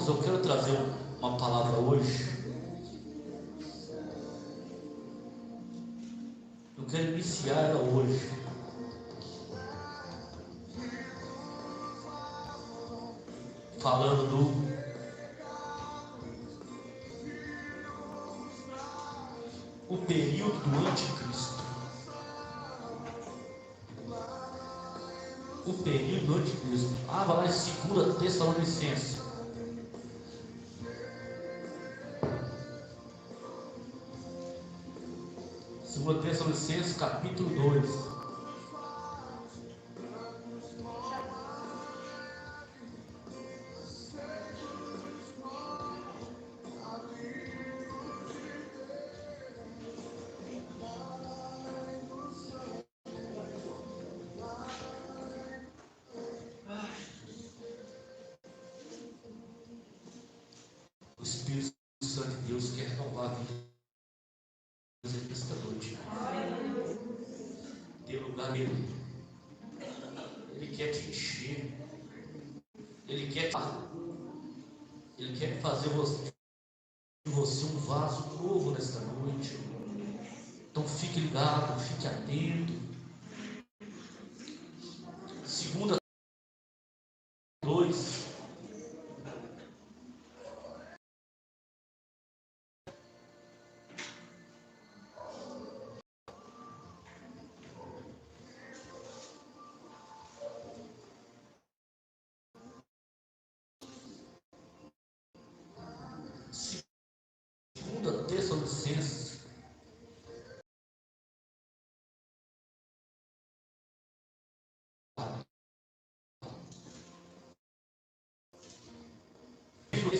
Irmãos, eu quero trazer uma palavra hoje. Eu quero iniciar ela hoje. Falando o período do anticristo. O período do anticristo. Vai lá em 2 Tessalonicenses. Tessalonicenses capítulo 2. O Espírito Santo de Deus quer renovar a vida nesta noite. Ter lugar nele. Ele quer te encher. Ele quer fazer você um vaso novo nesta noite. Então fique ligado, fique atento. 2 2.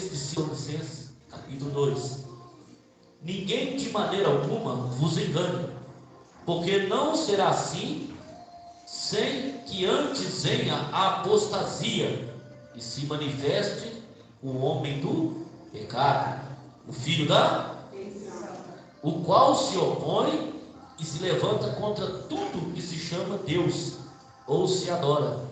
Tessalonicenses capítulo 2. Ninguém de maneira alguma vos engane, porque não será assim, sem que antes venha a apostasia e se manifeste o homem do pecado, o filho o qual se opõe e se levanta contra tudo que se chama Deus ou se adora,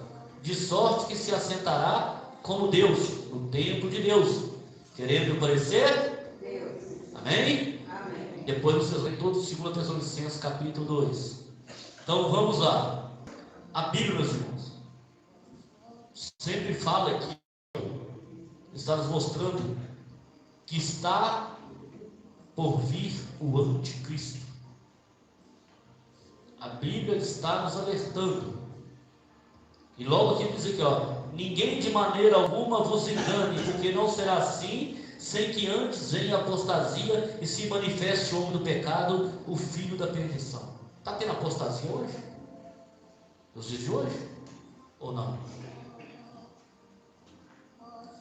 de sorte que se assentará como Deus no templo de Deus, querendo parecer Deus. Amém? Amém. Depois vocês leem todos 2 Tessalonicenses capítulo 2. Então vamos lá. A Bíblia, meus irmãos, sempre fala aqui, está nos mostrando que está por vir o anticristo. A Bíblia está nos alertando. E logo aqui diz aqui, ninguém de maneira alguma vos engane, porque não será assim, sem que antes venha a apostasia e se manifeste o homem do pecado, o filho da perdição. Está tendo apostasia hoje? Nos dias de hoje? Ou não?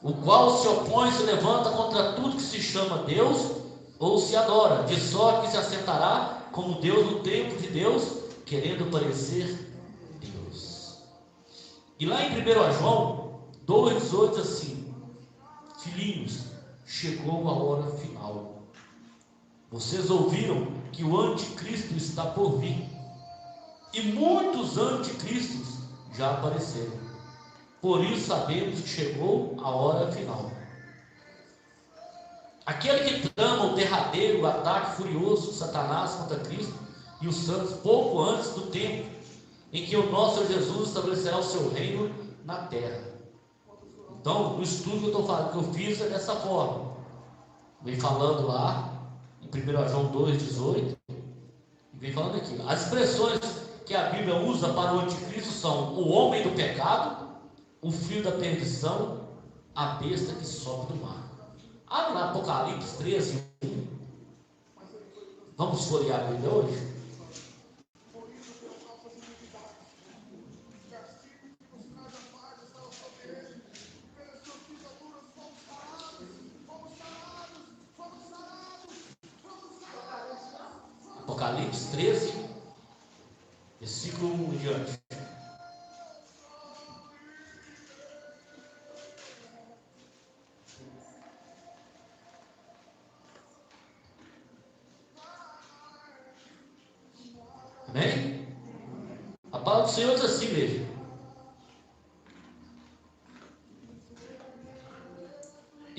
O qual se opõe e se levanta contra tudo que se chama Deus ou se adora, de sorte que se assentará como Deus no templo de Deus, querendo parecer Deus. E lá em 1 João 2,18 assim: filhinhos, chegou a hora final. Vocês ouviram que o anticristo está por vir, e muitos anticristos já apareceram. Por isso sabemos que chegou a hora final. Aquele que trama o derradeiro ataque furioso de Satanás contra Cristo e os santos pouco antes do tempo em que o nosso Jesus estabelecerá o seu reino na terra. Então, o estudo que eu estou falando, que eu fiz é dessa forma. Vem falando lá em 1 João 2,18, e vem falando aqui. As expressões que a Bíblia usa para o anticristo são o homem do pecado, o filho da perdição, a besta que sobe do mar. Abre lá Apocalipse 13, 1. Vamos folhear a Bíblia hoje? Apocalipse 13, versículo 1 em diante. Amém? A palavra do Senhor diz assim mesmo.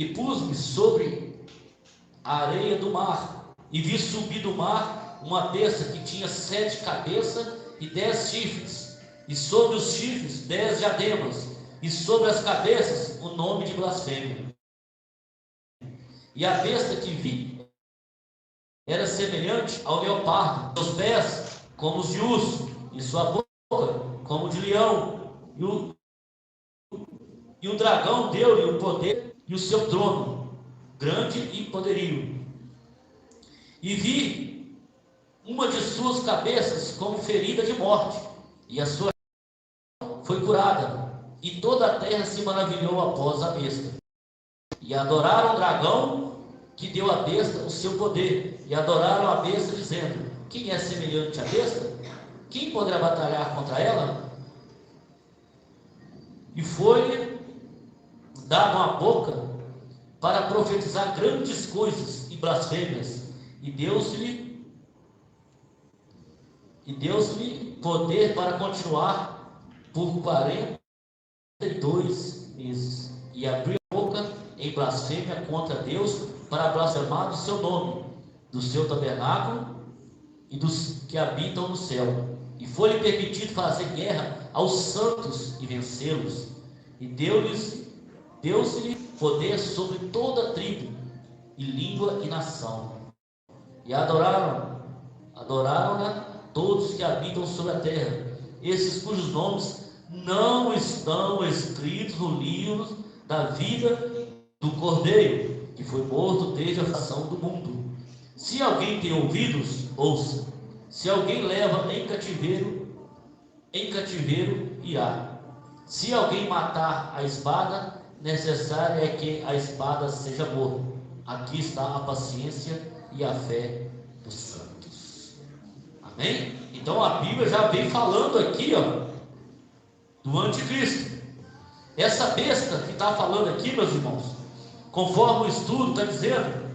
e pus-me sobre a areia do mar, e vi subir do mar uma besta que tinha 7 cabeças e 10 chifres, e sobre os chifres 10 diademas, e sobre as cabeças o nome de blasfêmia. E a besta que vi era semelhante ao leopardo, seus pés como os de urso, e sua boca como de leão, e o dragão deu-lhe o poder e o seu trono, grande e poderio. E vi uma de suas cabeças como ferida de morte, e a sua foi curada, e toda a terra se maravilhou após a besta. E adoraram o dragão que deu à besta o seu poder, e adoraram a besta, dizendo: quem é semelhante à besta? Quem poderá batalhar contra ela? E foi-lhe dado uma boca para profetizar grandes coisas e blasfêmias, e Deus-lhe poder para continuar por 42 meses, e abriu a boca em blasfêmia contra Deus, para blasfemar do seu nome, do seu tabernáculo e dos que habitam no céu. E foi-lhe permitido fazer guerra aos santos e vencê-los, e deu-lhe poder sobre toda a tribo e língua e nação. E adoraram-na todos que habitam sobre a terra, esses cujos nomes não estão escritos no livro da vida do Cordeiro, que foi morto desde a fundação do mundo. Se alguém tem ouvidos, ouça. Se alguém leva em cativeiro irá. Se alguém matar a espada, necessário é que a espada seja morta. Aqui está a paciência e a fé dos santos. Amém? Então a Bíblia já vem falando aqui, do anticristo. Essa besta que está falando aqui, meus irmãos, conforme o estudo está dizendo,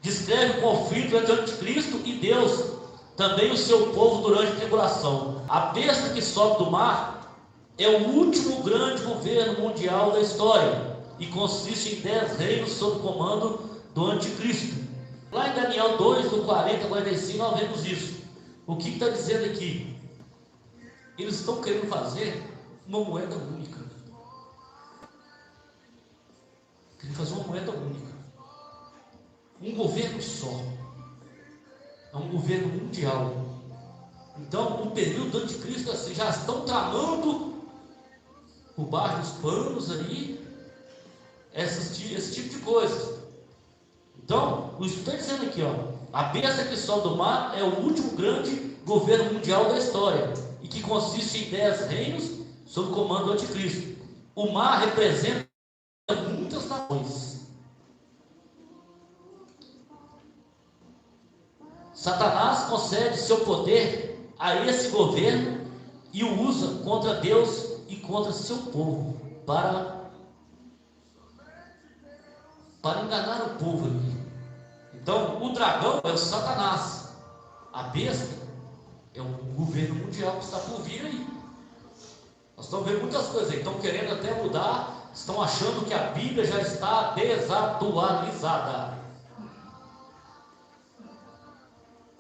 descreve o conflito entre o anticristo e Deus, também o seu povo durante a tribulação. A besta que sobe do mar é o último grande governo mundial da história, e consiste em 10 reinos sob o comando do anticristo. Lá em Daniel 2, do 40 ao 45, nós vemos isso. O que está dizendo aqui? Eles estão querendo fazer uma moeda única. Querem fazer uma moeda única. Um governo só. É um governo mundial. Então, o período do anticristo, assim, já estão tramando por baixo dos panos aí esse tipo de coisa. Então, o estudo está dizendo aqui, a besta que sobe do mar é o último grande governo mundial da história, e que consiste em 10 reinos sob o comando do anticristo. O mar representa muitas nações. Satanás concede seu poder a esse governo e o usa contra Deus e contra seu povo para enganar o povo aqui. Então, o dragão é o Satanás, a besta é um governo mundial que está por vir aí. Nós estamos vendo muitas coisas aí, estão querendo até mudar, estão achando que a Bíblia já está desatualizada.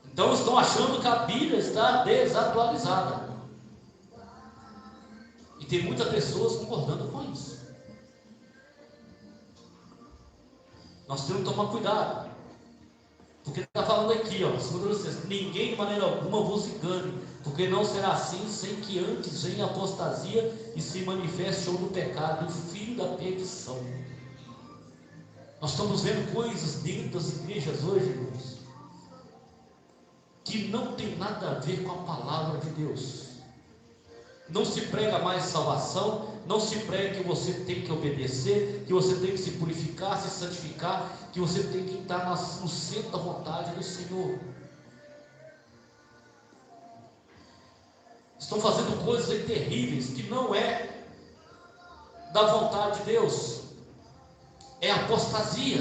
Então estão achando que a Bíblia está desatualizada. E tem muitas pessoas concordando com isso. Nós temos que tomar cuidado. Porque está falando aqui, segundo vocês, ninguém de maneira alguma vos engane, porque não será assim sem que antes venha a apostasia e se manifeste o pecado, o filho da perdição. Nós estamos vendo coisas dentro das igrejas hoje, irmãos, que não tem nada a ver com a palavra de Deus. Não se prega mais salvação, não se prega que você tem que obedecer, que você tem que se purificar, se santificar, que você tem que estar no centro da vontade do Senhor. Estão fazendo coisas terríveis que não é da vontade de Deus. É apostasia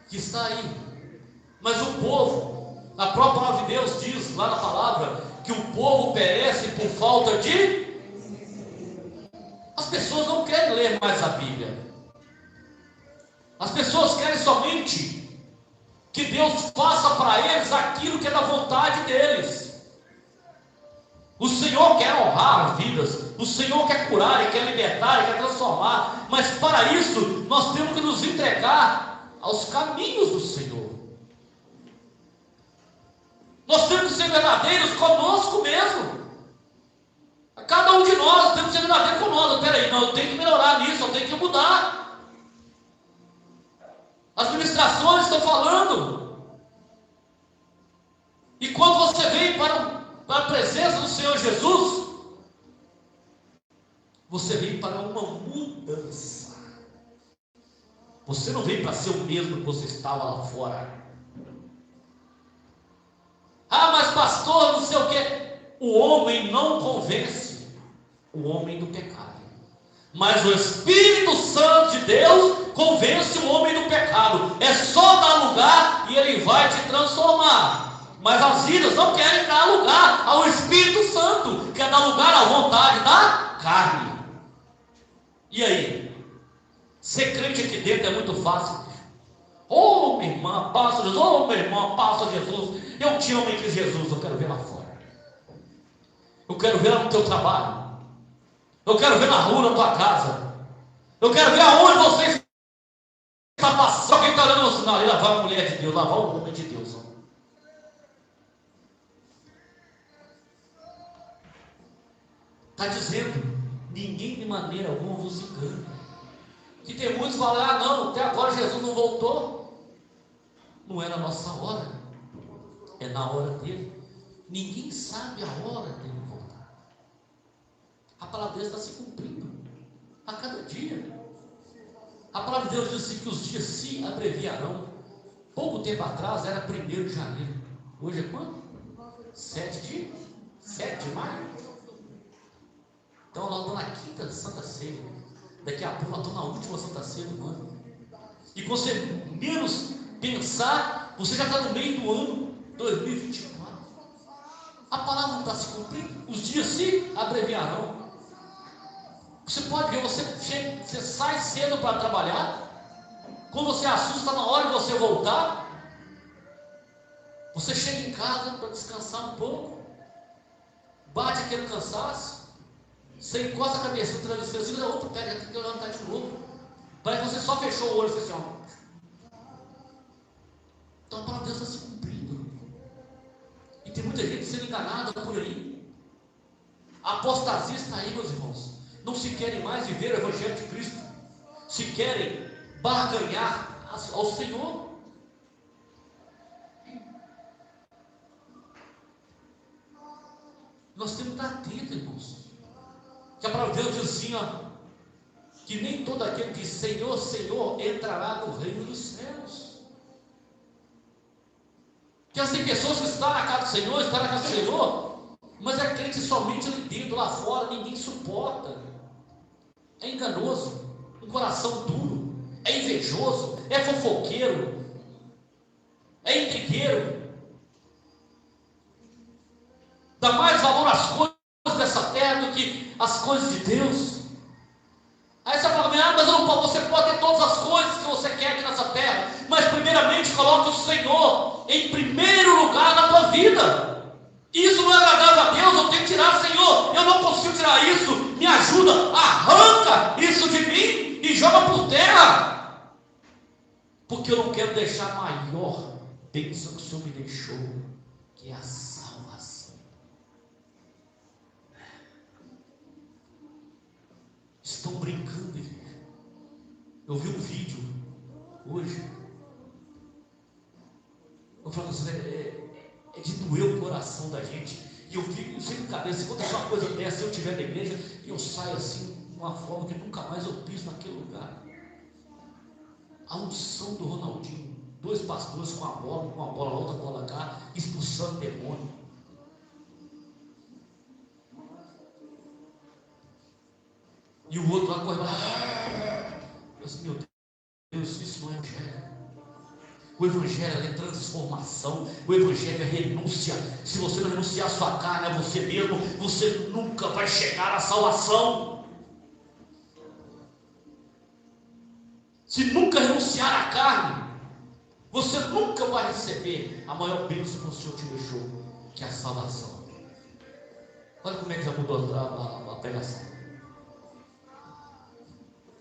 que está aí. Mas o povo, a própria palavra de Deus diz lá na palavra que o povo perece por falta de... As pessoas não querem ler mais a Bíblia. As pessoas querem somente que Deus faça para eles aquilo que é da vontade deles. O Senhor quer honrar as vidas, o Senhor quer curar, Ele quer libertar, Ele quer transformar, mas para isso nós temos que nos entregar aos caminhos do Senhor. Nós temos que ser verdadeiros conosco mesmo. Cada um de nós temos que ser verdadeiro conosco. Peraí, não, eu tenho que melhorar nisso, eu tenho que mudar. As ministrações estão falando. E quando você vem para a presença do Senhor Jesus, você vem para uma mudança. Você não vem para ser o mesmo que você estava lá fora. Ah, mas pastor, não sei o que. O homem não convence o homem do pecado, mas o Espírito Santo de Deus convence o homem do pecado. É só dar lugar e ele vai te transformar. Mas as vidas não querem dar lugar ao Espírito Santo, quer dar lugar à vontade da carne. E aí? Ser crente aqui dentro é muito fácil. Oh, minha irmã, passa Jesus. Oh, meu irmão, passa Jesus. Eu te amo em Cristo Jesus. Eu quero ver lá fora. Eu quero ver lá no teu trabalho. Eu quero ver na rua, na tua casa. Eu quero ver aonde você está passando. Alguém está olhando no sinal ali, lá vai a mulher de Deus, lá vai o homem de Deus. Está dizendo, ninguém de maneira alguma vos engana. Que tem muitos que falam, ah não, até agora Jesus não voltou. Não é na nossa hora, é na hora dele. Ninguém sabe a hora dele voltar. A palavra de Deus está se cumprindo a cada dia. A palavra de Deus diz assim, que os dias se abreviarão. Pouco tempo atrás era 1º de janeiro. Hoje é quando? 7 de maio. Então nós estamos na quinta Santa Ceia. Daqui a pouco nós estamos na última Santa Ceia do ano. E quando você menos pensar, você já está no meio do ano 2024. A palavra não está se cumprindo. Os dias se abreviarão. Você pode ver, você sai cedo para trabalhar. Quando você assusta, na hora de você voltar, você chega em casa para descansar um pouco. Bate aquele cansaço. Você encosta a cabeça no travesseiro, você dá outro pé, já tem que levantar de novo. Parece que você só fechou o olho e fez assim, ó. Então a palavra de Deus está se cumprindo. E tem muita gente sendo enganada por aí. A apostasia está aí, meus irmãos. Não se querem mais viver o Evangelho de Cristo. Se querem barganhar ao Senhor. Nós temos que estar atentos, irmãos. Que a palavra de Deus diz assim, ó, que nem todo aquele que diz Senhor, Senhor, entrará no reino dos céus. Que tem pessoas que estão na casa do Senhor, estão na casa do Senhor, mas é crente somente ali dentro, lá fora, ninguém suporta. É enganoso, um coração duro, é invejoso, é fofoqueiro, é intrigueiro, dá mais valor às coisas dessa terra do que as coisas de Deus. Aí você fala, mas você pode ter todas as coisas que você quer aqui nessa terra, mas primeiramente coloque o Senhor em primeiro lugar na tua vida. Isso não é agradável a Deus, eu tenho que tirar, Senhor, eu não consigo tirar isso, me ajuda, arranca isso de mim e joga por terra, porque eu não quero deixar a maior bênção que o Senhor me deixou, que é a salvação. Estão brincando, igreja. Eu vi um vídeo hoje, eu falo assim, é de doer o coração da gente. E eu fico sem brincadeira, se acontecer uma coisa dessa, se eu estiver na igreja, eu saio assim, de uma forma que nunca mais eu piso naquele lugar. A unção do Ronaldinho, 2 pastores com a bola, uma bola lá, outra bola cá, expulsando demônio. E o outro lá correndo, eu disse, meu Deus, isso não é evangelho. O evangelho é transformação, o evangelho é renúncia. Se você não renunciar a sua carne, a você mesmo, você nunca vai chegar à salvação. se nunca renunciar à carne, você nunca vai receber a maior bênção que o Senhor te deixou, que é a salvação. Olha como é que já mudou a pregação.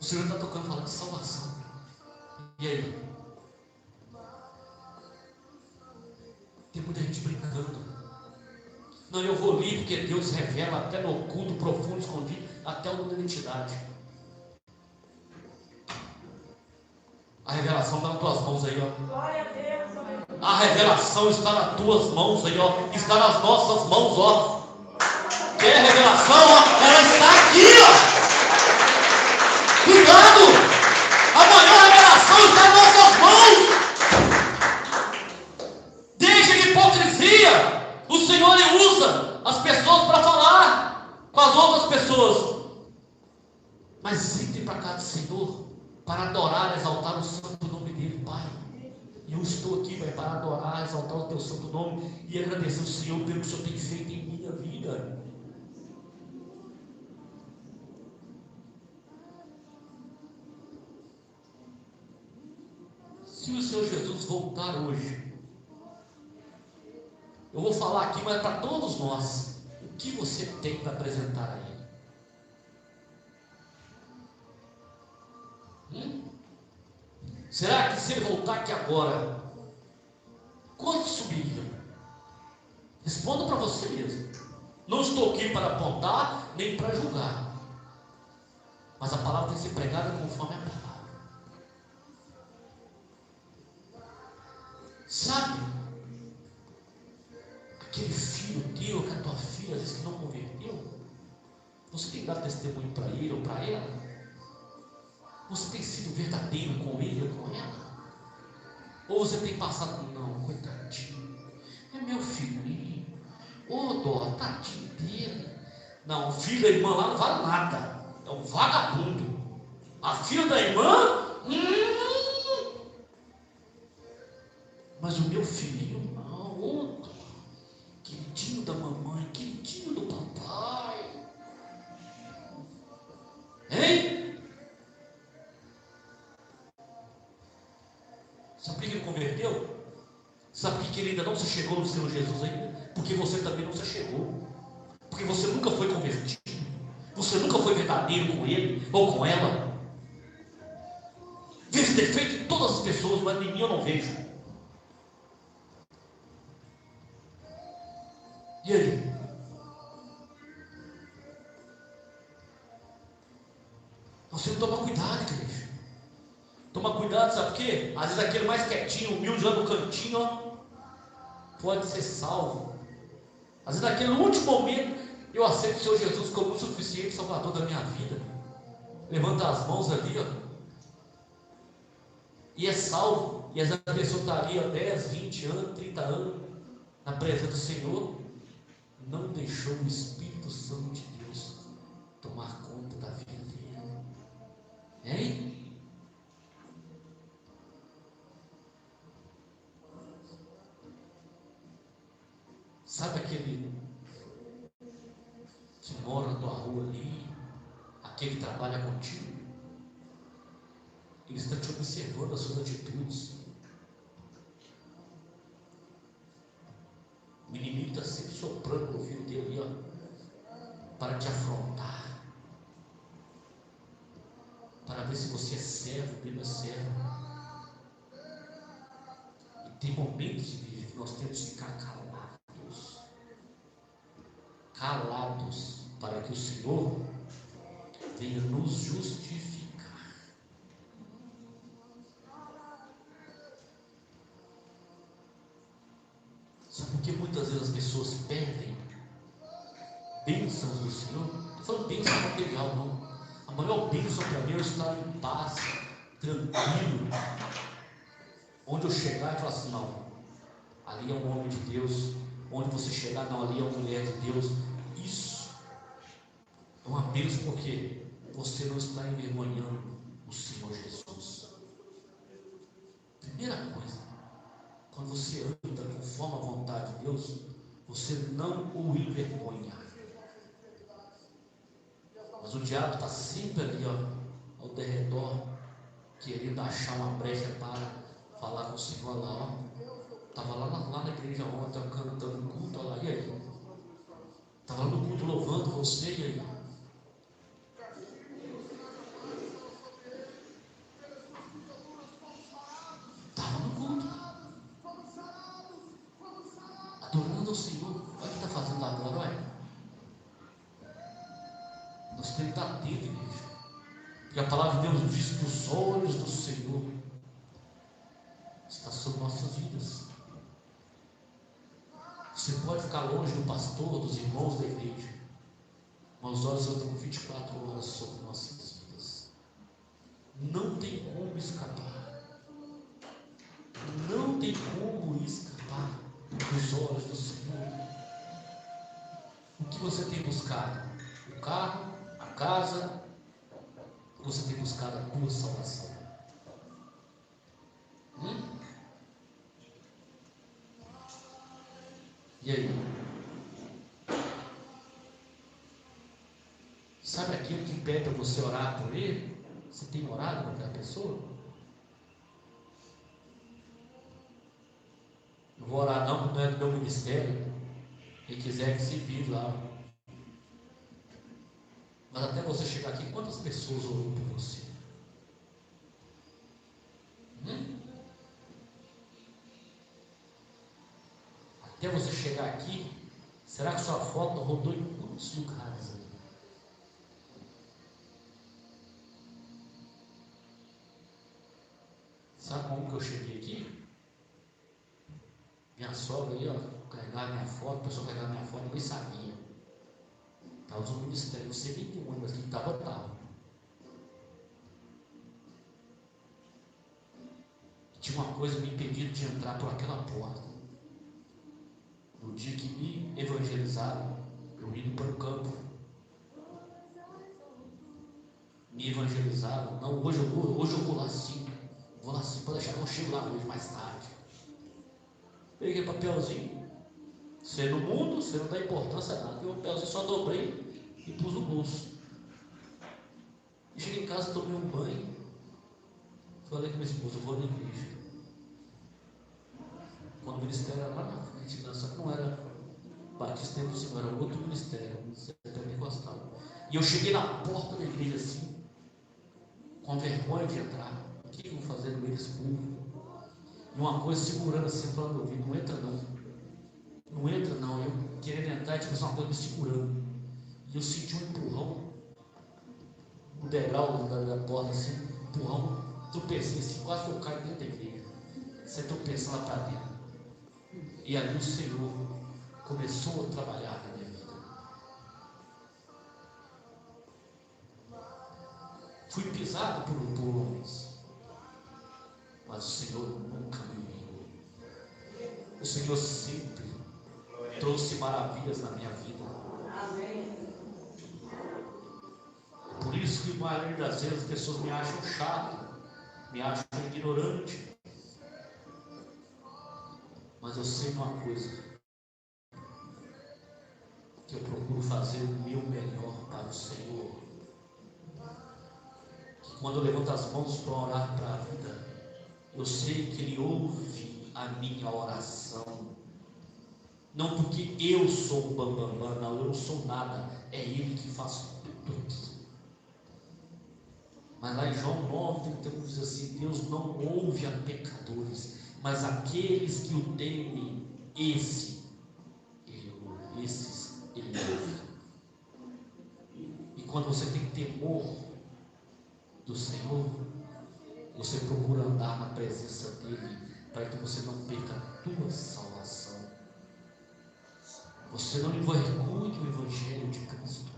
O Senhor está tocando, falando de salvação. E aí? Tem muita gente brincando. Não, eu vou ler porque Deus revela até no oculto, profundo, escondido, até o mundo da identidade. A revelação está nas tuas mãos aí, ó. Glória a Deus. A revelação está nas tuas mãos aí, ó. Está nas nossas mãos, ó. Quer revelação, ó? Ela está aqui, ó. Cuidado! A maior revelação está nas nossas mãos. Deixa de hipocrisia. O Senhor, Ele usa as pessoas para falar com as outras pessoas. Mas entre para cá do Senhor para adorar, exaltar o santo nome dEle, Pai. Eu estou aqui, Pai, para adorar, exaltar o Teu santo nome e agradecer ao Senhor pelo que o Senhor tem feito em minha vida. Se o Senhor Jesus voltar hoje, eu vou falar aqui, mas para todos nós, o que você tem para apresentar a Ele? Será que se Ele voltar aqui agora, quantos subiriam? Responda para você mesmo. Não estou aqui para apontar, nem para julgar, mas a palavra tem que ser pregada conforme a palavra. Sabe, aquele filho teu, que a tua filha, às vezes que não converteu, você tem dado testemunho para ele ou para ela? Você tem sido verdadeiro com ele ou com ela? Ou você tem passado, não, coitadinho, é meu filhinho, dó, tadinho dele. Não, o filho da irmã lá não vale nada, é um vagabundo. A filha da irmã, mas o meu filhinho não, queridinho da mamãe, queridinho do papai. Hein? Sabe por que ele converteu? Sabe por que ele ainda não se chegou no Senhor Jesus ainda? Porque você também não se chegou. Porque você nunca foi convertido. Você nunca foi verdadeiro com ele ou com ela. Vejo defeito em todas as pessoas, mas em mim eu não vejo. E aí? Você toma cuidado, igreja. Toma cuidado, sabe por quê? Às vezes aquele mais quietinho, humilde lá no cantinho, ó, pode ser salvo. Às vezes naquele último momento, eu aceito o Senhor Jesus como o suficiente salvador da minha vida. Levanta as mãos ali, ó, e é salvo. E essa pessoa está ali há 10, 20 anos, 30 anos, na presença do Senhor, não deixou o Espírito Santo de Deus tomar conta da vida dele. Hein? Sabe aquele que mora na tua rua ali, aquele que trabalha contigo? Ele está te observando as suas atitudes. O inimigo está sempre soprando no ouvido dele, ó, para te afrontar, para ver se você é servo, ele é servo. E tem momentos de vida que nós temos que ficar calados, para que o Senhor venha nos justificar. Sabe por que muitas vezes as pessoas perdem bênçãos do Senhor? Não estou falando bênção material, não. A maior bênção para mim é estar em paz, tranquilo. Onde eu chegar e falar assim, não, ali é um homem de Deus. Onde você chegar, não, ali é uma mulher de Deus. Isso é uma bênção, porque você não está envergonhando o Senhor Jesus. Primeira coisa, quando você anda conforme a vontade de Deus, você não o envergonha. Mas o diabo está sempre ali, ó, ao derredor, querendo achar uma brecha para falar com o Senhor lá, ó. Estava lá na igreja ontem, cantando no culto, olha lá, e aí? Estava no culto louvando você, e aí? Estava no culto, adorando o Senhor. Olha o que está fazendo lá agora, olha. Nós temos que estar atentos, igreja. Porque a palavra de Deus diz que os olhos do Senhor estão sobre nossas vidas. Você pode ficar longe do pastor, dos irmãos da igreja, mas os olhos estão 24 horas sobre nossas vidas. Não tem como escapar. Não tem como escapar dos olhos do Senhor. O que você tem buscado? O carro, a casa? Ou você tem buscado a tua salvação? E aí? Sabe aquilo que impede você orar por ele? Você tem orado por aquela pessoa? Não vou orar não, porque não é do meu ministério. Quem quiser que se vire lá. Mas até você chegar aqui, quantas pessoas orou por você? Até você chegar aqui, será que sua foto rodou em quantos lugares aí? Sabe como que eu cheguei aqui? Minha sogra aí, ó, carregava minha foto, a pessoa carregava minha foto, eu nem sabia. Estava no ministério, não sei nem de onde, mas quem estava. Tinha uma coisa me impedindo de entrar por aquela porta. No dia que me evangelizaram, eu indo para o campo, me evangelizaram. Não, hoje eu vou lá sim. Vou lá sim, pode deixar que eu chego lá hoje mais tarde. Peguei papelzinho. Você no mundo, você não dá importância a nada. Peguei o papelzinho, só dobrei e pus no bolso. E cheguei em casa, tomei um banho. Falei com minha esposa, eu vou na igreja. Quando o ministério era lá na frente, só que não era Batista do Senhor, era outro ministério, pentecostal. E eu cheguei na porta da igreja assim, com vergonha de entrar. O que eu vou fazer no meio desse povo? E uma coisa segurando assim, falando no ouvido, não entra não. Não entra não. Eu querendo entrar, tipo, uma coisa me segurando. E eu senti um empurrão no degrau da porta, assim, um empurrão. Tropecei assim, quase que eu caio dentro da igreja. Você tropeçando lá para dentro. E ali o Senhor começou a trabalhar na minha vida. Fui pisado por homens, mas o Senhor nunca me humilhou. O Senhor sempre trouxe maravilhas na minha vida. Por isso que a maioria das vezes as pessoas me acham chato, me acham ignorante. Mas eu sei uma coisa, que eu procuro fazer o meu melhor para o Senhor. Que quando eu levanto as mãos para orar para a vida, eu sei que Ele ouve a minha oração. Não porque eu sou o bambambam, não, eu não sou nada, é Ele que faz tudo aqui. Mas lá em João 9:31 diz assim: Deus não ouve a pecadores, mas aqueles que o temem, esses Ele ouve. E quando você tem temor do Senhor, você procura andar na presença dEle, para que você não perca a tua salvação. Você não envergonhe o Evangelho de Cristo.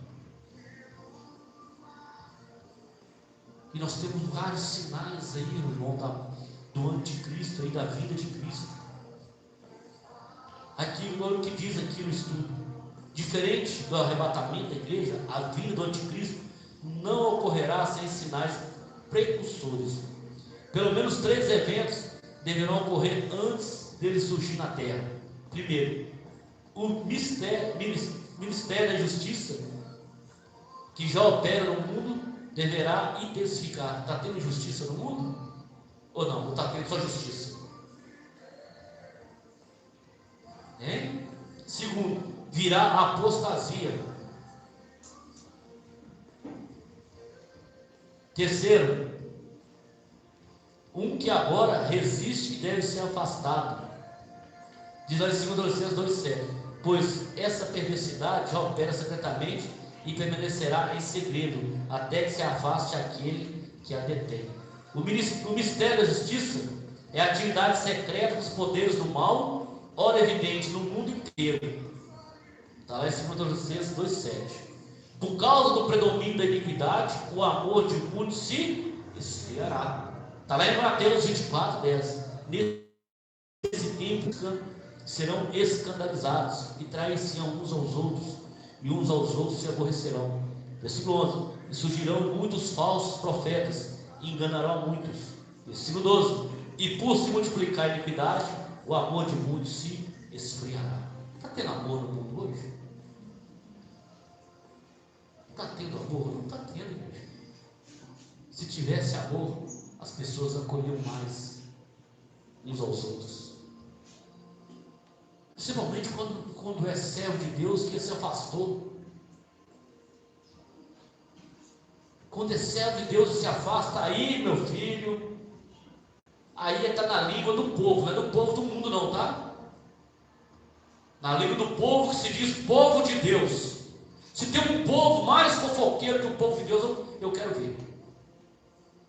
E nós temos vários sinais aí, irmão, do anticristo, aí, da vida de Cristo. Aquilo, olha o que diz aqui no estudo. Diferente do arrebatamento da igreja, a vida do anticristo não ocorrerá sem sinais precursores. Pelo menos 3 eventos deverão ocorrer antes dele surgir na terra. Primeiro, o Ministério da Justiça, que já opera no mundo, deverá intensificar. Está tendo justiça no mundo? Ou não? Ou está tendo só justiça? Hein? Segundo, virá a apostasia. Terceiro, um que agora resiste e deve ser afastado. Diz lá em 2 Tessalonicenses 2,7: pois essa perversidade já opera secretamente e permanecerá em segredo, até que se afaste aquele que a detém. O mistério da justiça é a atividade secreta dos poderes do mal, ora evidente no mundo inteiro. Está lá em 2 Tessalonicenses 2,7. Por causa do predomínio da iniquidade, o amor de muitos se esfriará. Está lá em Mateus 24:10. Nesse tempo serão escandalizados e trair-se uns aos outros, e uns aos outros se aborrecerão. Versículo 11: e surgirão muitos falsos profetas e enganarão a muitos. Versículo 12: e por se multiplicar a iniquidade, o amor de muitos se esfriará. Está tendo amor no mundo hoje? Está tendo amor? Não está tendo, igreja. Se tivesse amor, as pessoas acolhiam mais uns aos outros. Principalmente quando é servo de Deus que se afastou. Quando é servo de Deus e se afasta, aí, meu filho, aí está na língua do povo, não é do povo do mundo não, tá? Na língua do povo que se diz povo de Deus. Se tem um povo mais fofoqueiro que o povo de Deus, eu quero ver.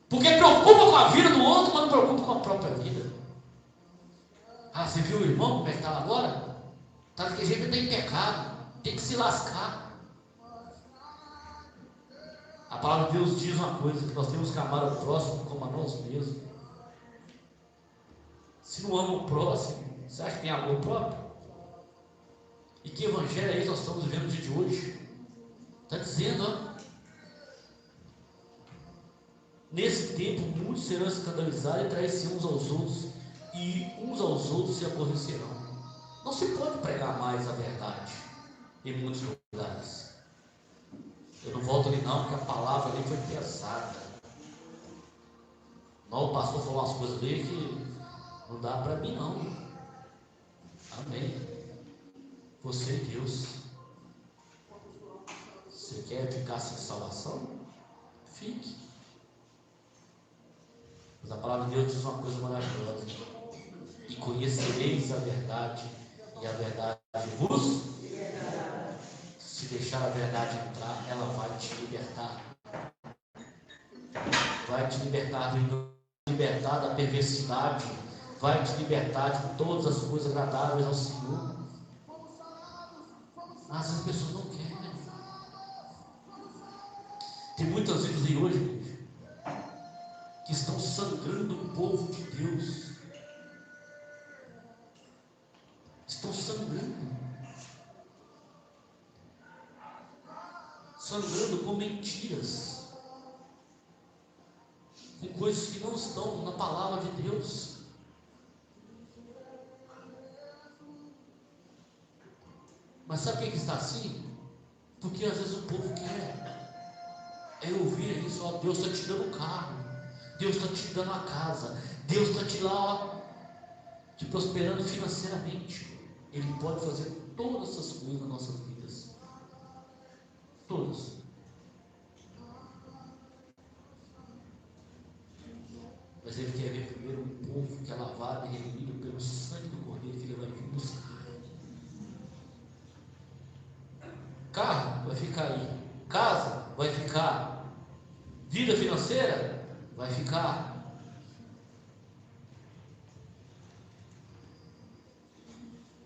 Porque preocupa com a vida do outro, mas não preocupa com a própria vida. Ah, você viu o irmão como é que está agora? Está daquele jeito, ele está em pecado, tem que se lascar. A palavra de Deus diz uma coisa: que nós temos que amar o próximo como a nós mesmos. Se não ama o próximo, você acha que tem amor próprio? E que evangelho é esse que nós estamos vivendo no dia de hoje? Está dizendo, ó, nesse tempo muitos serão escandalizados e trair-se uns aos outros, e uns aos outros se aborrecerão. Não se pode pregar mais a verdade em muitos lugares. Eu não volto ali não, porque a palavra ali foi pesada. Não, o pastor falou umas coisas ali que não dá para mim não. Amém. Você e Deus. Você quer ficar sem salvação? Fique. Mas a palavra de Deus diz uma coisa maravilhosa: e conhecereis a verdade, e a verdade vos. Se deixar a verdade entrar, ela vai te libertar. Vai te libertar do engano, libertar da perversidade, vai te libertar de todas as coisas agradáveis ao Senhor. Mas as pessoas não querem. Tem muitas vidas aí hoje que estão sangrando o povo de Deus. Estão sangrando. Sangrando com mentiras, com coisas que não estão na palavra de Deus. Mas sabe por que está assim? Porque às vezes o povo quer ouvir isso: ó, Deus está te dando o carro, Deus está te dando a casa, Deus está te prosperando financeiramente. Ele pode fazer todas essas coisas nas nossas vidas, todas. Mas Ele quer ver primeiro um povo que é lavado e redimido pelo sangue do Cordeiro, que Ele vai vir buscar. Carro vai ficar aí, casa vai ficar, vida financeira vai ficar.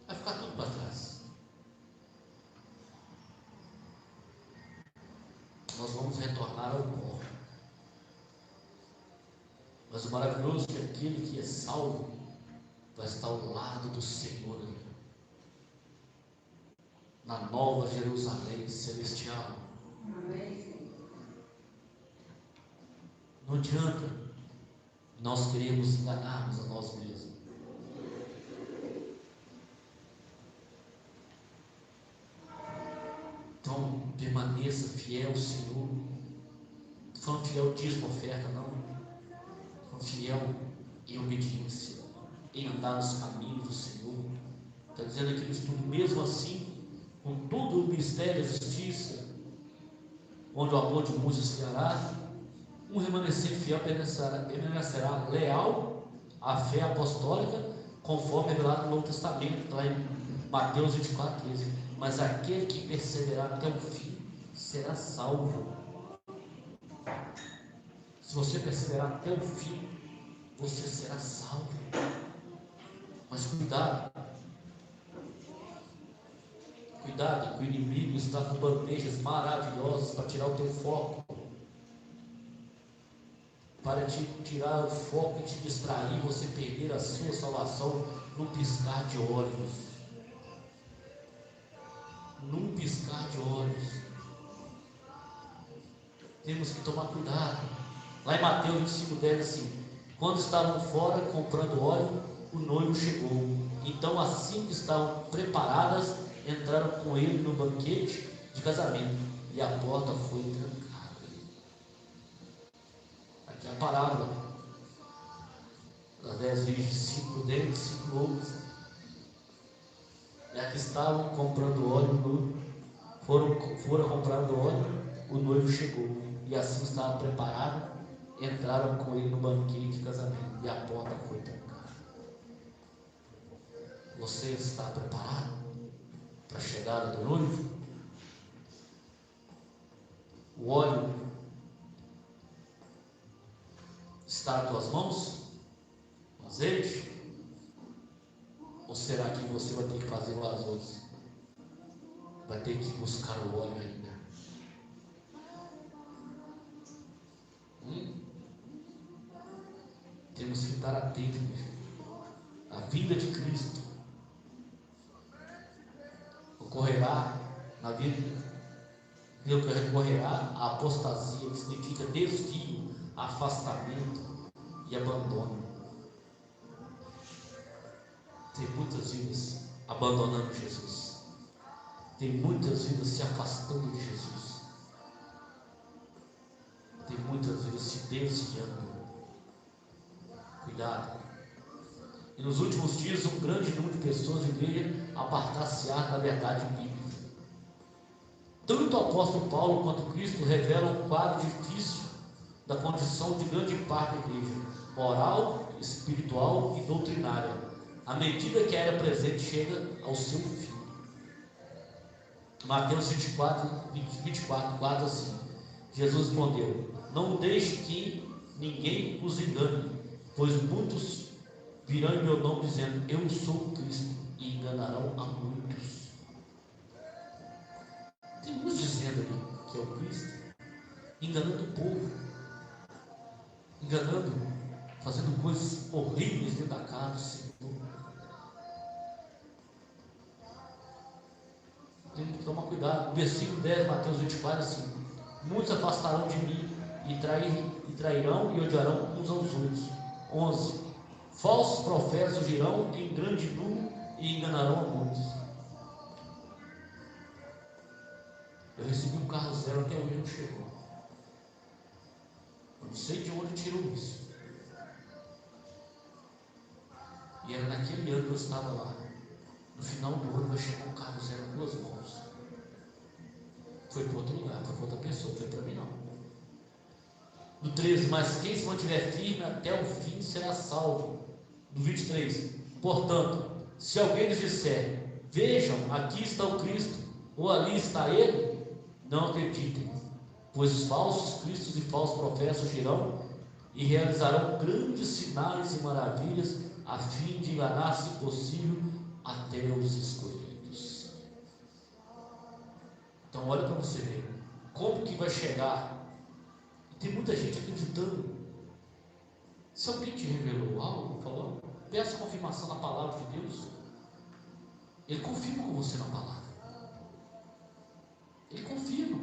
Vai ficar tudo para trás. Nós vamos retornar ao pó. Mas o maravilhoso é que aquele que é salvo vai estar ao lado do Senhor, na nova Jerusalém celestial. Não adianta nós queremos enganarmos a nós mesmos. Então permaneça fiel ao Senhor, Falando fiel dízimo, oferta, não. Falando fiel em obediência, em andar nos caminhos do Senhor. Está dizendo aqui no estudo, mesmo assim, com todo o mistério da justiça, onde o amor de muitos esfriará, um remanescente fiel permanecerá leal à fé apostólica, conforme revelado no Novo Testamento, lá em Mateus 24:13. Mas aquele que perseverar até o fim será salvo. Se você perseverar até o fim, você será salvo. Mas cuidado, cuidado, que o inimigo está com bandejas maravilhosas para tirar o teu foco, para te tirar o foco e te distrair, você perder a sua salvação num piscar de olhos. Num piscar de olhos. Temos que tomar cuidado. Lá em Mateus 25:10 assim: quando estavam fora comprando óleo, o noivo chegou. Então assim que estavam preparadas, entraram com ele no banquete de casamento, e a porta foi trancada. Aqui é a parábola das 10 virgens, 5 prudentes, 5 loucos. E aqui estavam comprando óleo, foram comprando óleo, o noivo chegou, e assim estavam preparados, entraram com ele no banquete de casamento, e a porta foi trancada. Você está preparado para a chegada do noivo? O óleo está nas tuas mãos? O azeite? Ou será que você vai ter que fazer o azeite? Vai ter que buscar o óleo ainda? Temos que estar atentos à vinda de Cristo. Ocorrerá na vida, ocorrerá a apostasia, que significa desvio, afastamento e abandono. Tem muitas vidas abandonando Jesus, tem muitas vidas se afastando de Jesus, tem muitas vidas se desviando. Cuidado. E nos últimos dias, um grande número de pessoas de igreja apartar-se-á da verdade bíblica. Tanto o apóstolo Paulo quanto Cristo revelam um quadro difícil da condição de grande parte da igreja, moral, espiritual e doutrinária, à medida que a era presente chega ao seu fim. Mateus 24, 4 assim: Jesus respondeu: não deixe que ninguém os engane, pois muitos virão em meu nome dizendo: eu sou o Cristo, e enganarão a muitos. Tem muitos dizendo ali que é o Cristo, enganando o povo, enganando, fazendo coisas horríveis dentro da casa do Senhor. Temos que tomar cuidado. O versículo 10 de Mateus 24 assim: muitos afastarão de mim e trairão e odiarão uns aos outros. 11: falsos profetas surgirão em grande número e enganarão a muitos. Eu recebi um carro zero, até hoje não chegou. Eu não sei de onde tirou isso. E era naquele ano que eu estava lá. No final do ano vai chegar um carro zero com 2 mãos. Foi para outro lugar, foi para outra pessoa, foi para mim não. No 13: mas quem se mantiver firme até o fim será salvo. No 23: portanto, se alguém lhes disser: vejam, aqui está o Cristo, ou ali está ele, não acreditem, pois os falsos cristos e falsos profetas surgirão e realizarão grandes sinais e maravilhas, a fim de enganar, se possível, até os escolhidos. Então olha para você ver como que vai chegar. E tem muita gente acreditando. Se alguém te revelou algo, falou, peça confirmação na palavra de Deus. Ele confirma com você na palavra. Ele confirma.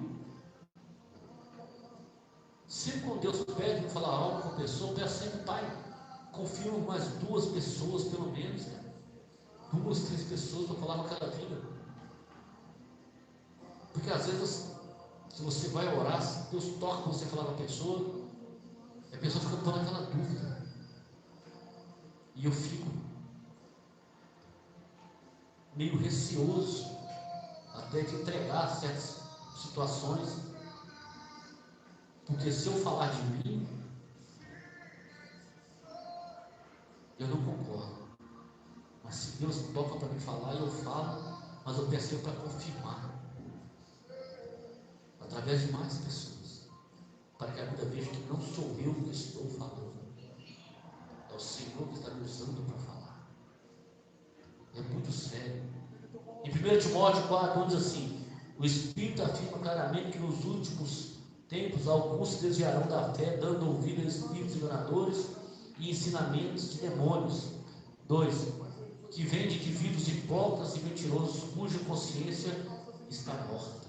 Sempre quando Deus pede para falar algo com a pessoa, peça sempre: Pai, confirma mais 2 pessoas pelo menos, 2, 3 pessoas para falar para cada vida. Porque às vezes Se você vai orar, se Deus toca você falar com a pessoa, e a pessoa fica toda aquela dúvida. E eu fico meio receoso até de entregar certas situações, porque se eu falar de mim, eu não concordo. Mas se Deus toca para me falar, eu falo, mas eu peço para confirmar, através de mais pessoas, para que a vida veja que não sou eu que estou falando, é o Senhor que está me usando para falar. É muito sério. Em 1 Timóteo 4, diz assim: o Espírito afirma claramente que nos últimos tempos alguns se desviarão da fé, dando ouvido a espíritos enganadores e ensinamentos de demônios. 2. Que vem de indivíduos hipócritas e mentirosos, cuja consciência está morta.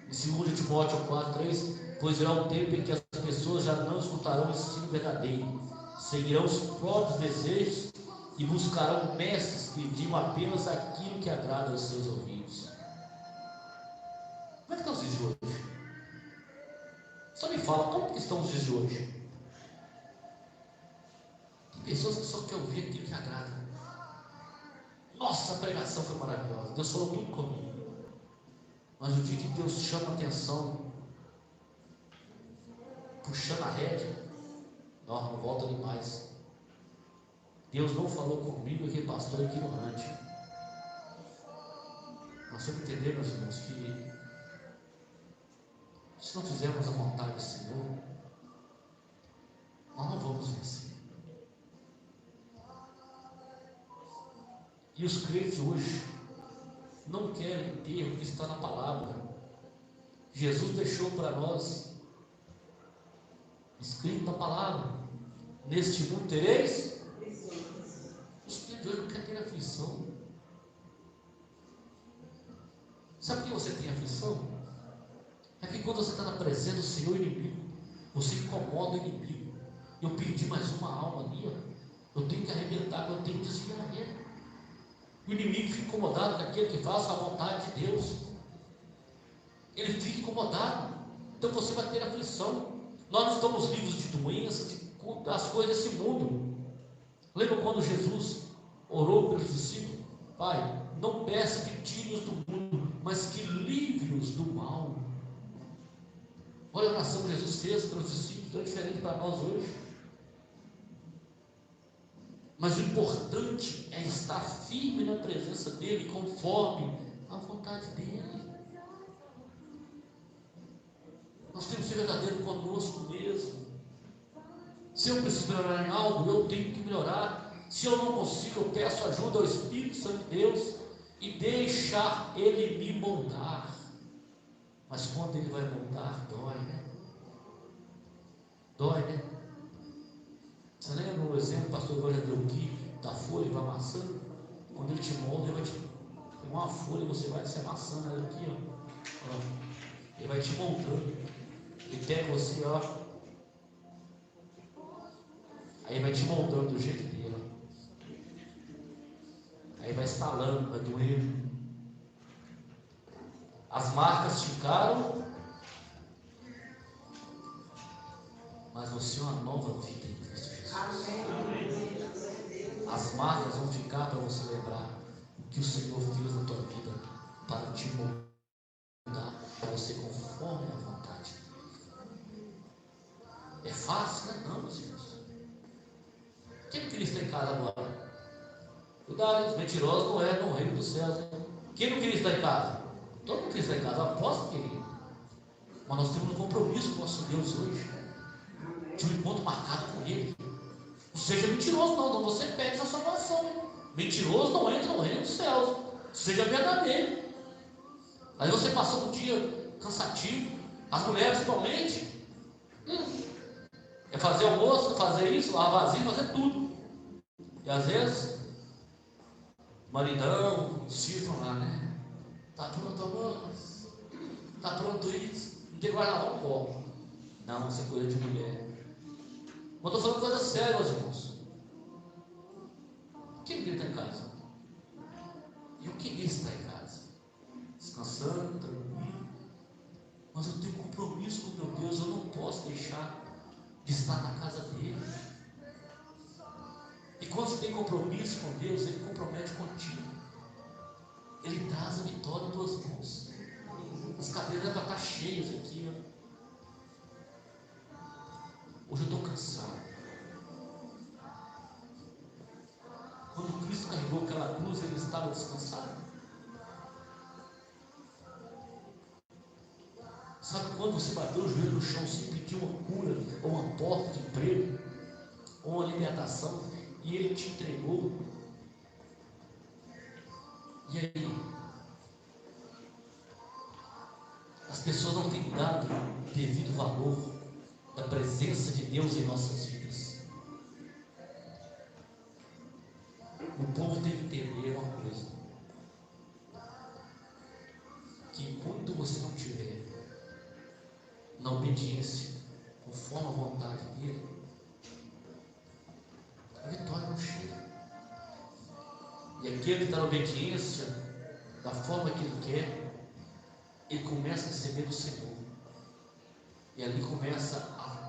Em 2 Timóteo 4:3, pois virá um tempo em que as pessoas já não escutarão o ensino verdadeiro, seguirão os próprios desejos e buscarão mestres que digam apenas aquilo que agrada aos seus ouvidos. Como é que estão os dias de hoje? Só me fala, como que estão os dias de hoje? Tem pessoas que só querem ouvir aquilo que agrada. Nossa, a pregação foi maravilhosa, Deus falou muito comigo. Mas o dia que Deus chama a atenção, puxando a rédea, não volta ali mais. Deus não falou comigo, aquele pastor é ignorante. Nós temos que entender, meus irmãos, que se não fizermos a vontade do Senhor, nós não vamos vencer. E os crentes hoje não querem ter o que está na palavra. Jesus deixou para nós escrito na palavra: neste mundo tereis. Os crentes hoje não querem ter aflição. Sabe por que você tem aflição? É que quando você está na presença do Senhor inimigo, você incomoda o inimigo. Eu perdi mais uma alma ali, ó. Eu tenho que arrebentar, eu tenho que desviar ele. O inimigo fica incomodado com aquele que faz a vontade de Deus. Ele fica incomodado. Então você vai ter aflição. Nós não estamos livres de doenças, das coisas desse mundo. Lembra quando Jesus orou pelos discípulos? Pai, não peça que tire-os do mundo, mas que livre-os do mal. Olha a oração que Jesus fez para os discípulos, tão diferente para nós hoje. Mas o importante é estar firme na presença dEle, conforme a vontade dEle. Nós temos que ser verdadeiro conosco mesmo. Se eu preciso melhorar em algo, eu tenho que melhorar. Se eu não consigo, eu peço ajuda ao Espírito Santo de Deus e deixar Ele me moldar. Mas quando Ele vai moldar, dói, né? Dói, né? Você lembra o exemplo, o pastor Góis já deu aqui, da folha que vai amassando? Quando ele te molda, ele vai te pegar uma folha e você vai se amassando ela aqui, ó. Ele vai te moldando. Ele pega você, ó. Aí vai te moldando do jeito dele, ó. Aí vai estalando, vai doendo. As marcas ficaram, mas você é uma nova vida em Cristo Jesus. As marcas vão ficar para você lembrar o que o Senhor fez na tua vida para te moldar para você conforme a vontade. É fácil, né? Não, meus irmãos. Quem queria estar em casa agora? Cuidado, os mentirosos não é no reino dos céus. Né? Quem não queria estar em casa? Todo mundo queria estar em casa, eu aposto que queria. Mas nós temos um compromisso com o nosso Deus hoje. De um encontro marcado com Ele. Não seja mentiroso, não você perde a salvação. Mentiroso não entra no reino dos céus. Seja verdadeiro. Aí você passou um dia cansativo, as mulheres principalmente, é fazer almoço, fazer isso, lavar vasilha, fazer tudo. E às vezes, maridão, os filhos estão lá, né? Tá pronto almoço? Tá pronto isso? Não tem que lavar um copo. Não, isso é coisa de mulher. Mas estou falando coisa séria, meus irmãos. Quem queria estar em casa? Eu queria estar em casa, descansando, tranquilo. posso deixar de estar na casa dele. E quando você tem compromisso com Deus, Ele compromete contigo. Ele traz a vitória em tuas mãos. As cadeiras devem estar cheias aqui, ó. Hoje eu estou cansado. Quando Cristo carregou aquela cruz, Ele estava descansado. Sabe quando você bateu o joelho no chão sem pedir uma cura, ou uma porta de emprego, ou uma libertação, e Ele te entregou? E aí? As pessoas não têm dado o devido valor da presença de Deus em nossas vidas. O povo tem que entender uma coisa: que enquanto você não tiver na obediência, conforme a vontade dele, a vitória não chega. E aquele que está na obediência, da forma que ele quer, ele começa a receber do Senhor. E ali começa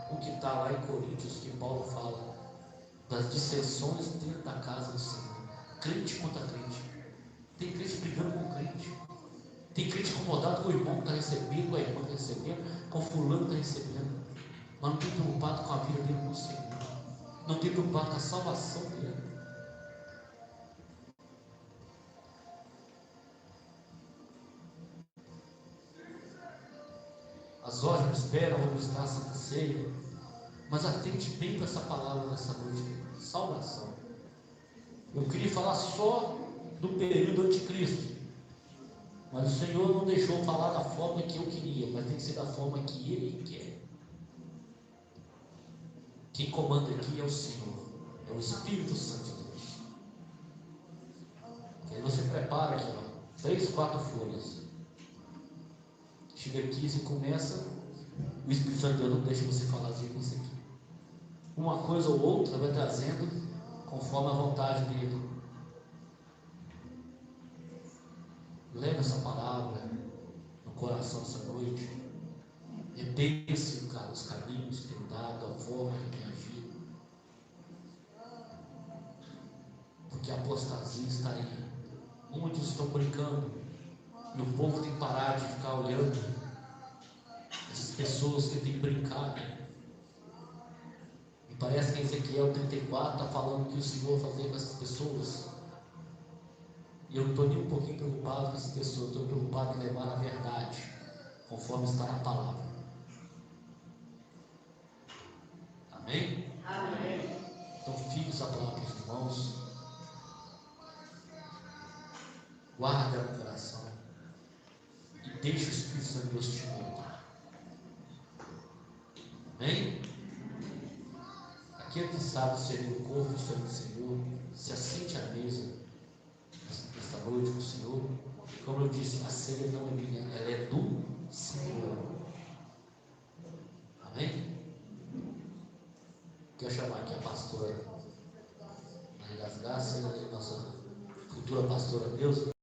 o que está lá em Coríntios, que Paulo fala, das dissensões dentro da casa do Senhor. Crente contra crente. Tem crente brigando com crente. Tem crente incomodado com o irmão que está recebendo, com a irmã que está recebendo, com o fulano que está recebendo. Mas não tem preocupado com a vida dele com o Senhor. Não tem preocupado com a salvação dele. As horas não esperam, vamos estar a Santa Ceia, mas atente bem para essa palavra nessa noite: salvação. Eu queria falar só do período anticristo, mas o Senhor não deixou falar da forma que eu queria, mas tem que ser da forma que Ele quer. Quem comanda aqui é o Senhor, é o Espírito Santo de Deus. E aí você prepara aqui, ó, 3, 4 folhas. Chega aqui, você começa, o Espírito Santo de Deus não deixa você falar com isso aqui. Uma coisa ou outra vai trazendo conforme a vontade dele. Leve essa palavra no coração essa noite. Repense os caminhos que tem dado, a forma que tem agido. Porque a apostasia está aí. Muitos estão brincando. E o povo tem que parar de ficar olhando essas pessoas que têm brincado. E parece que Ezequiel 34 está falando que o Senhor vai fazer com essas pessoas. E eu não estou nem um pouquinho preocupado com essas pessoas. Estou preocupado em levar a verdade, conforme está na palavra. Amém? Amém. Então fique essa palavra para os irmãos. Guarda no coração. E deixe o Espírito Santo de Deus te montar. Amém? Aquele que sabe ser o corpo do Senhor, se assente à mesa esta noite com o Senhor. Como eu disse, a ceia não é minha, ela é do Senhor. Amém? Quero chamar aqui a pastora Maria das Graças, a nossa futura pastora Deus.